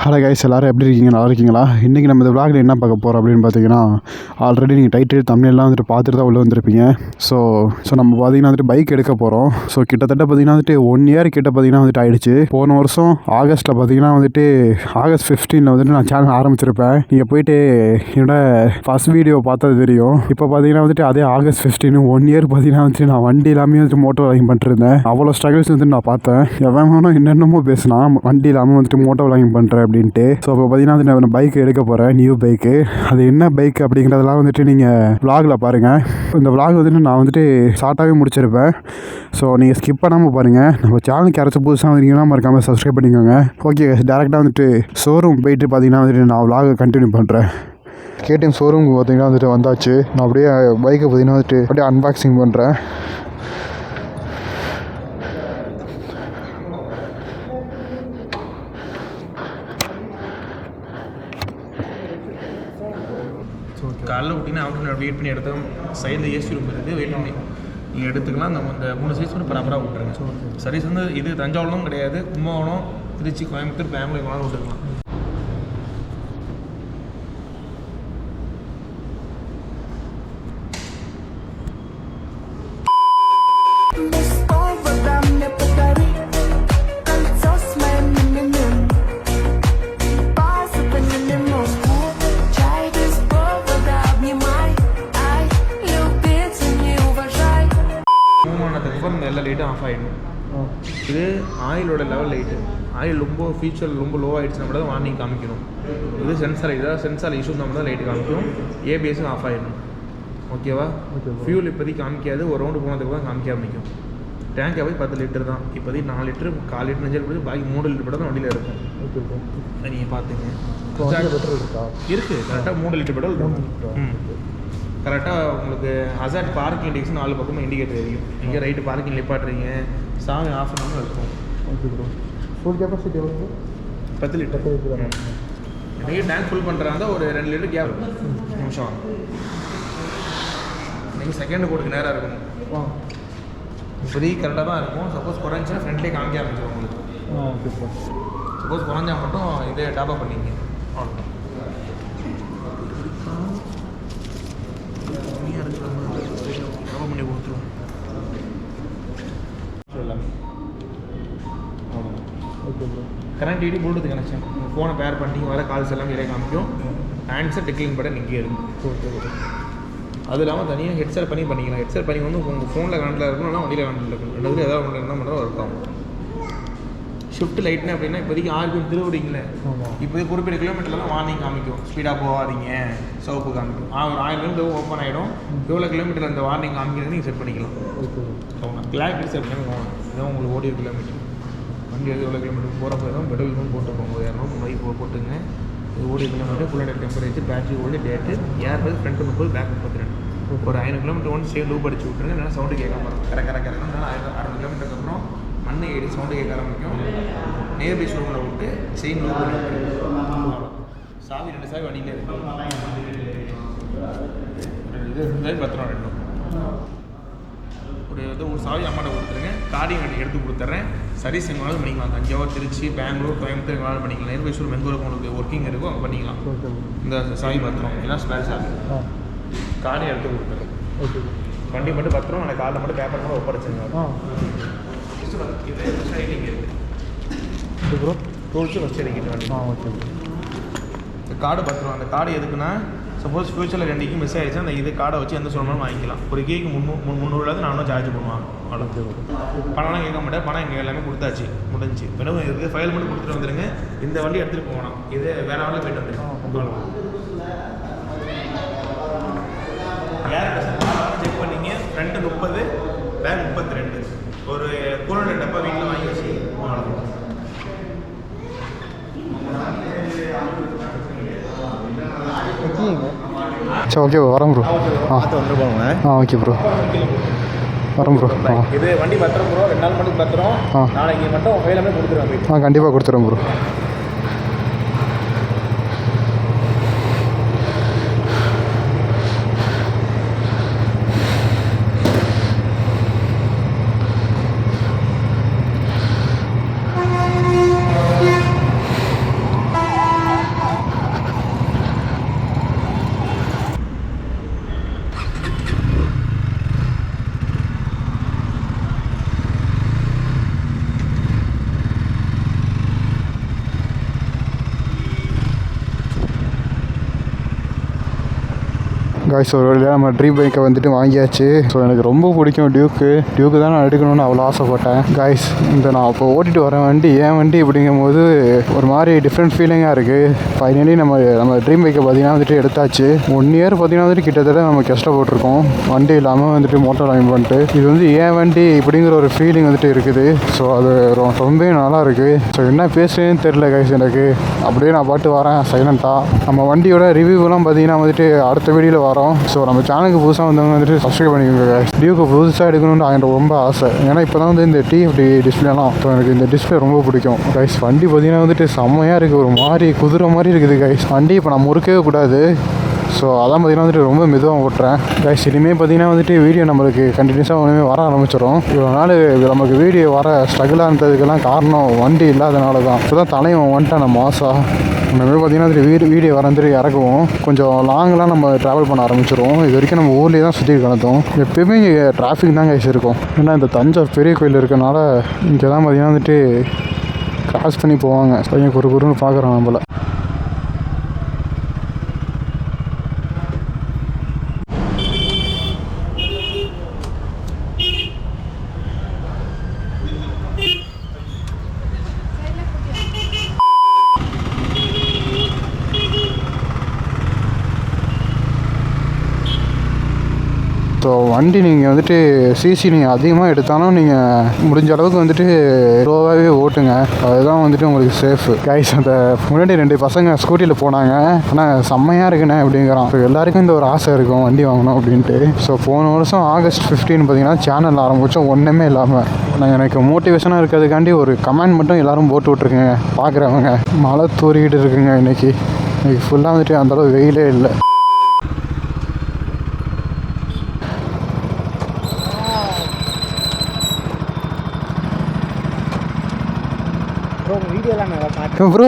Hello guys, எல்லோரும் எப்படி இருக்கீங்க? நல்லா இருக்கீங்களா? இன்றைக்கி நம்ம இந்த விளாகில் என்ன பார்க்க போகிறோம் அப்படின்னு பார்த்தீங்கன்னா, ஆல்ரெடி நீங்கள் டைட்டில் தமிழ்லாம் வந்துட்டு பார்த்துட்டு தான் உள்ளே வந்திருப்பீங்க. ஸோ நம்ம பார்த்தீங்கன்னா வந்துட்டு பைக் எடுக்க போகிறோம். ஸோ கிட்டத்தட்ட பார்த்தீங்கன்னா வந்துட்டு 1 இயர் கிட்ட பார்த்தீங்கன்னா வந்துட்டு ஆகிடுச்சு. போன வருஷம் ஆகஸ்ட்டில் பார்த்தீங்கன்னா வந்துட்டு ஆகஸ்ட் 15 வந்துட்டு நான் சேனல் ஆரம்பிச்சிருப்பேன். நீங்கள் போயிட்டு என்னோட ஃபஸ்ட் வீடியோ பார்த்தது தெரியும். இப்போ பார்த்தீங்கன்னா வந்துட்டு அதே ஆகஸ்ட் 15 1 இயர் பார்த்தீங்கன்னா வந்துட்டு நான் வண்டி எல்லாமே வந்துட்டு மோட்டோ விளாகிங் பண்ணிருந்தேன். அவ்வளோ ஸ்ட்ரகிள்ஸ் வந்துட்டு நான் பார்த்தேன். எவன் என்னென்னமோ பேசினா வண்டி இல்லாமல் வந்துட்டு மோட்டோ விளாகிங் பண்ணுறேன் அப்படின்ட்டு. ஸோ இப்போ பார்த்தீங்கன்னா வந்து நான் பைக் எடுக்க போகிறேன், நியூ பைக்கு. அது என்ன பைக் அப்படிங்கிறதெல்லாம் வந்துட்டு நீங்கள் விளாகில் பாருங்கள். இந்த விளாக் வந்துட்டு நான் வந்துட்டு ஷார்ட்டாகவே முடிச்சிருப்பேன். ஸோ நீங்கள் ஸ்கிப் பண்ணாமல் பாருங்கள். நம்ம சேனலுக்கு யாராச்சும் புதுசாக வந்தீங்கன்னா மறக்காமல் சப்ஸ்கிரைப் பண்ணிக்கோங்க. ஓகே, டேரெக்டாக வந்துட்டு ஷோரூம் போயிட்டு பார்த்தீங்கன்னா வந்துட்டு நான் விளாகை கண்டினியூ பண்ணுறேன். கேடிஎம் ஷோரூமுக்கு பார்த்தீங்கன்னா வந்துட்டு வந்தாச்சு. நான் அப்படியே பைக்கை பார்த்தீங்கன்னா வந்துட்டு அப்படியே அன்பாக்சிங் பண்ணுறேன். காலைல விட்டிங்கன்னா அவுட் வெயிட் பண்ணி எடுத்தோம். சைடில் ஏசி ரூம் இருக்குது, வெயிட் பண்ணி நீங்கள் எடுத்துக்கலாம். நம்ம இந்த 3 சைஸ் வந்து ப்ராப்பராக விட்டுருங்க. சர்வீஸ் வந்து இது தஞ்சாவூரும் கிடையாது, கும்பகோணம், திருச்சி, கோயம்புத்தூர், பெங்களூர் வேணாலும் விட்டுருக்கலாம். எல்லா லைட்டும் ஆஃப் ஆகிடும். இது ஆயிலோட லெவல் லைட்டு. ஆயில் ரொம்ப ஃபியூச்சர் ரொம்ப லோ ஆகிடுச்சுன்னா மட்டும் தான் வார்னிங் காமிக்கணும். இது சென்சார், இதாக சென்சார் இஷ்யூ தான் மட்டும் லைட்டு காமிக்கும். ஏபிஎஸும் ஆஃப் ஆகிடும். ஓகேவா? ஃபியூல் இப்போதைக்கு காமிக்காது, ஒரு ரவுண்டு போனதுக்கு தான் காமிக்க ஆரம்பிக்கும். டேங்க் போய் 10 லிட்டர் தான். இப்போதைக்கு 4 லிட்டரு, 1/4 லிட்டர் நெஞ்சல் போய் பாக்கி 3 லிட்டர் தான் வண்டியில் இருக்கும். நீங்கள் பார்த்துங்க இருக்குது. கரெக்டாக 3 லிட்டர் பெட்ரோல் இருக்கும். கரெக்டாக உங்களுக்கு அசாட் பார்க்கிங் இண்டிகேஷன் 4 பக்கமும் இண்டிகேட்டர் தெரியும். நீங்கள் ரைட்டு பார்க்கிங் நிப்பாட்டுறீங்க, சாமி ஆஃப் பண்ணாமல் இருக்கும். Okay bro. ஃபுல் கெப்பாசிட்டி எவ்வளோ? 10 லிட்டர். நீங்கள் டேங்க் ஃபுல் பண்ணுறாங்க ஒரு 2 லிட்டர் கேப் நிமிஷம். நீங்கள் செகண்ட் கோடுக்கு நேராக இருக்கணும். இப்போதைக்கு கரெக்டாக தான் இருக்கும். சப்போஸ் குறைஞ்சின்னா ஃப்ரெண்ட்லேயே காமிக்க ஆரம்பிச்சிடும் உங்களுக்கு. Okay sir. சப்போஸ் குறைஞ்சா மட்டும் இதே டாப்அப் பண்ணிங்க. அவ்வளோதான். பண்ணி கொடுத்துருவோம். Current ID Bluetooth connection. உங்கள் ஃபோனை பேர் பண்ணி வர கால்ஸ் எல்லாம் இடையே காமிக்கும். ஆன்சர் டிக்ளிங் பட்டன் இங்கே இருக்கும். அது இல்லாமல் தனியாக ஹெட்செட் பண்ணிக்கலாம். ஹெட்செட் பண்ணி வந்து உங்கள் ஃபோனில் கரண்டில் இருக்கணும், இல்லை வண்டியில் கரண்டில் இருக்கணும். ரெண்டு ஏதாவது ஒன்று இருந்தால் மட்டும் ஒர்க் ஆகும். ஷிஃப்ட் லைட்னா அப்படின்னா இப்போதைக்கு ஆர்பிஎம் திருவிடிங்களே, இப்போதைக்கு குறிப்பிட்ட கிலோமீட்டர்லாம் வார்னிங் காமிக்கும். ஸ்பீடாக போகாதீங்க, சோப்பு காமிக்கும். ஒரு 1000 கிலோமீட்டர் ஓப்பன் ஆகிடும். எவ்வளோ கிலோமீட்டர் அந்த வார்னிங் காமிக்கிறது நீங்கள் செட் பண்ணிக்கலாம். கிளாரிட்டி செட் பண்ணி போகணும். இதான் உங்களுக்கு ஓடிய கிலோமீட்டர். வண்டி எவ்வளோ கிலோமீட்டர் போகிற போதும் பெட்ரோல் தான் போட்டு போகும். 200 போட்டுங்க. இது ஓடிய kilometre, full and temperature, battery old, date, air press, front 30, back 32. ஒரு 500 கிலோமீட்டர் ஒன்று சேவ் லூப் அடிச்சு விட்டுருங்க. இல்லைனா சவுண்டு கேட்காம இருக்கும். கரெக்டாக 600 கிலோமீட்டருக்கு அப்புறம் மண்ணை ஏறி சவுண்டு கேட்க ஆரம்பிக்கும். நேர்பை ஷோரூமில் விட்டு செயின் லூப் பண்ணி விட்டு சாவி 2 சாவி வண்டியிலே இருக்கும். இது 2 பத்திரம் ரெண்டும். ஒரு சாவி அம்மாட்ட கொடுத்துருங்க. கார்டிங் எடுத்து கொடுத்துட்றேன். சர்வீஸ் எங்கேனாலும் பண்ணிக்கலாம். தஞ்சாவூர், திருச்சி, பெங்களூர், கோயம்புத்தூர் எங்கேனாலும் பண்ணிக்கலாம். நேர்பை ஷோரூம் எங்கே உங்களுக்கு ஒர்க்கிங் இருக்கும் அங்கே பண்ணிக்கலாம். இந்த சாவி பத்திரம் எல்லாம் ஸ்பேர் சாவி கார்டை எடுத்து கொடுத்துருங்க. வண்டி மட்டும் பத்திரம் எனக்கு கார்டில் மட்டும் பேப்பர் கூட ஒப்படைச்சுங்க. இது ஃபஸ்ட் ஐடிங் இருக்குது. ப்ரோ டோல்ஸு ஃபஸ்ட் ஐடிங் வண்டி. ஓகே. இந்த கார்டு பத்திரம். அந்த கார்டு எதுக்குன்னா சப்போஸ் ஃபியூச்சரில் 2 கீ மிஸ் ஆகிடுச்சு, அந்த இது கார்டை வச்சு எந்த சொல்லணும்னு வாங்கிக்கலாம். ஒரு கீக்கு 300 400 சார்ஜ் பண்ணுவாங்க. அவ்வளோ பணம்லாம் கேட்க மாட்டேன். பணம் இங்கே எல்லாமே கொடுத்தாச்சு, முடிஞ்சு. இப்போ இது ஃபைல் மட்டும் கொடுத்துட்டு வந்துடுங்க. இந்த வண்டி எடுத்துகிட்டு போகணும். இது வேறு ஆளில் போய்ட்டு வந்துடுங்க. செக் பண்ணிங்க. Front 30, back 32. ஒரு கூலர் டப்பா வீட்டில் வாங்கி வச்சு சரி, ஓகே வரேன் ப்ரோ. வந்துட்டு போங்க. ஓகே ப்ரோ, வரேன் ப்ரோ. இது வண்டி பத்திரம் ப்ரோ. 2 நாள் மட்டும் பத்திரம். நாளைக்கு மட்டும் ஃபைலாமே கொடுத்துருவேன். கண்டிப்பாக கொடுத்துருவேன் ப்ரோ. காய்ஸ் ஒரு வழியாக நம்ம ட்ரீம் பைக்கை வந்துட்டு வாங்கியாச்சு. ஸோ எனக்கு ரொம்ப பிடிக்கும் டியூக்கு தான் நான் எடுக்கணும்னு அவ்வளோ ஆசைப்பட்டேன். காய்ஸ் இந்த நான் இப்போ ஓட்டிட்டு வரேன் வண்டி ஏன் வண்டி அப்படிங்கும் போது ஒரு மாதிரி டிஃப்ரெண்ட் ஃபீலிங்காக இருக்குது. ஃபைனலி நம்ம ட்ரீம் பைக்கை பார்த்தீங்கன்னா வந்துட்டு எடுத்தாச்சு. 1 இயர் பார்த்தீங்கன்னா வந்துட்டு கிட்டத்தட்ட நம்ம கஷ்டப்பட்டுருக்கோம் வண்டி இல்லாமல் வந்துட்டு மோட்டார் வாங்கி பண்ணிட்டு. இது வந்து ஏன் வண்டி இப்படிங்கிற ஒரு ஃபீலிங் வந்துட்டு இருக்குது. ஸோ அது ரொம்பவே நல்லா இருக்குது. ஸோ என்ன பேசுகிறேன்னு தெரில கைஸ் எனக்கு. அப்படியே நான் பாட்டு வரேன் சைலண்ட்டாக. நம்ம வண்டியோட ரிவ்யூலாம் பார்த்தீங்கன்னா வந்துட்டு அடுத்த வீடியோவில் வரோம். ஸோ நம்ம சேனலுக்கு புதுசாக வந்தவங்க வந்துட்டு சப்ஸ்கிரைப் பண்ணிக்கோங்க கைஸ். டியூக்கு புதுசாக எடுக்கணும்னு எனக்கு ரொம்ப ஆசை. ஏன்னா இப்போ தான் வந்து இந்த டிஎஃப்டி டிஸ்பிளேலாம் ஸோ எனக்கு இந்த டிஸ்பிளே ரொம்ப பிடிக்கும் கைஸ். வண்டி பார்த்தீங்கன்னா வந்துட்டு செம்மையாக இருக்குது. ஒரு மாதிரி குதிரை மாதிரி இருக்குது கைஸ். வண்டி இப்போ நான் முறுக்கவே கூடாது. ஸோ அதான் பார்த்தீங்கன்னா வந்துட்டு ரொம்ப மெதுவாக ஓட்டுறேன் கைஸ். இனிமேல் பார்த்தீங்கன்னா வந்துட்டு வீடியோ நம்மளுக்கு கண்டினியூஸாக ஒன்றுமே வர ஆரம்பிச்சிடும். இவ்வளோ நாள் நமக்கு வீடியோ வர ஸ்ட்ரகிளாக இருந்ததுக்கெல்லாம் காரணம் வண்டி இல்லாதனால தான். இப்போ தான் தலைவன் வந்துட்டான் நம்ம மாதம். இனிமேல் பார்த்தீங்கன்னா வந்துட்டு வீடியோ வர வந்துட்டு இறக்குவோம். கொஞ்சம் லாங்கெலாம் நம்ம ட்ராவல் பண்ண ஆரம்பிச்சிடுவோம். இது வரைக்கும் நம்ம ஊர்லேயே தான் சுற்றி கலந்தோம். எப்பயுமே இங்கே டிராஃபிக் தான் கைஸ் இருக்கும். ஏன்னா இந்த தஞ்சாவூர் பெரிய கோயில் இருக்கனால இங்கே தான் பார்த்தீங்கன்னா வந்துட்டு கிராஸ் பண்ணி போவாங்க. பையன் குறுன்னு பார்க்குறோம் நம்மள. ஸோ வண்டி நீங்கள் வந்துட்டு சிசி நீங்கள் அதிகமாக எடுத்தாலும் நீங்கள் முடிஞ்ச அளவுக்கு வந்துட்டு ஸ்லோவாகவே ஓட்டுங்க. அதுதான் வந்துட்டு உங்களுக்கு சேஃபு கைஸ். அந்த முன்னாடி 2 பசங்க ஸ்கூட்டியில் போனாங்க. ஆனால் செம்மையாக இருக்குண்ணே அப்படிங்கிறான். ஸோ எல்லாருக்கும் இந்த ஒரு ஆசை இருக்கும் வண்டி வாங்கணும் அப்படின்ட்டு. ஸோ போன வருஷம் August 15 பார்த்தீங்கன்னா சேனல் ஆரம்பித்தோம் ஒன்றுமே இல்லாமல். நான் எனக்கு மோட்டிவேஷனாக இருக்கிறதுக்காண்டி ஒரு கமெண்ட் மட்டும் எல்லோரும் போட்டு விட்ருக்குங்க பார்க்குறவங்க. மழை தூரிக்கிட்டு இருக்குங்க இன்றைக்கி ஃபுல்லாக வந்துட்டு அந்தளவு வெயிலே இல்லை. ப்ரோ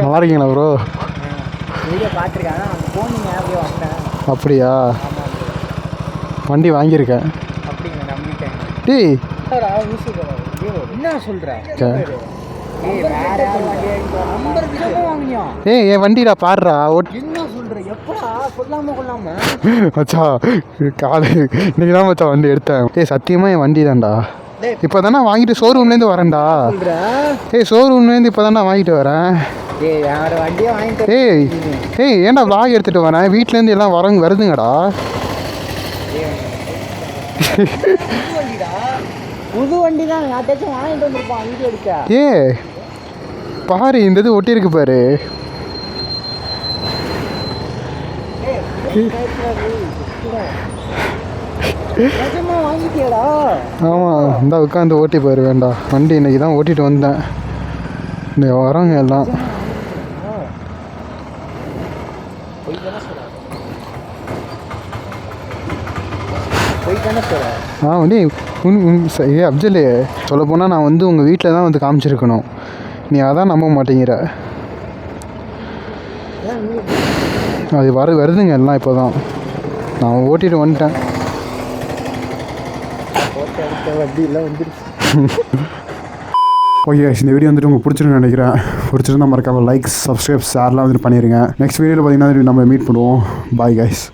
நல்லா இருக்கீங்களா ப்ரோ? அப்படியா? வண்டி வாங்கியிருக்கேன். டேய் என்ன சொல்ற? ஏய் என் வண்டிடா பாடுறா. என்ன சொல்ற? எப்படா சொல்லாம கொள்ளாம மச்சா காலை இன்னைக்கு தான் மச்சா வண்டி எடுத்தேன். ஏய் சத்தியமாக என் வண்டி தான்டா. இப்போ தானே வாங்கிட்டு ஷோரூம்லேருந்து வரேன்டா. ஏய் ஷோரூம்லேருந்து இப்போ தானே வாங்கிட்டு வரேன். ஏய் ஏன்டா vlog எடுத்துகிட்டு வரேன். வீட்டிலேருந்து எல்லாம் வருதுங்கடா. புது வண்டி தான் யார்ட்டாச்சும் வாங்கிட்டு வந்துருப்பான் வீடியோ எடுக்க. ஏய் பாரு இந்த இது ஒட்டியிருக்கு பாரு. ஆமாம் இந்த உட்காந்து ஓட்டி போயிரு வேண்டாம். வண்டி இன்னைக்கு தான் ஓட்டிட்டு வந்தேன். இந்த வரவங்க எல்லாம் வண்டி ஏ அப்ஜல் சொல்ல போனால் நான் வந்து உங்கள் வீட்டில் தான் வந்து காமிச்சிருக்கணும். நீ அதான் நம்ப மாட்டேங்கிற. அது வருதுங்க எல்லாம் இப்போ தான் நான் ஓட்டிட்டு வந்துட்டேன். வண்டியெல்லாம் வந்துருச்சு. ஓகே இந்த வீடியோ வந்துட்டு உங்களுக்கு பிடிச்சிருன்னு நினைக்கிறேன். பிடிச்சிருந்தா மறக்காம லைக் சப்ஸ்கிரைப் ஷேர்லாம் வந்துட்டு பண்ணிடுங்க. நெக்ஸ்ட் வீடியோவில் பார்த்தீங்கன்னா நம்ம மீட் பண்ணுவோம். Bye guys.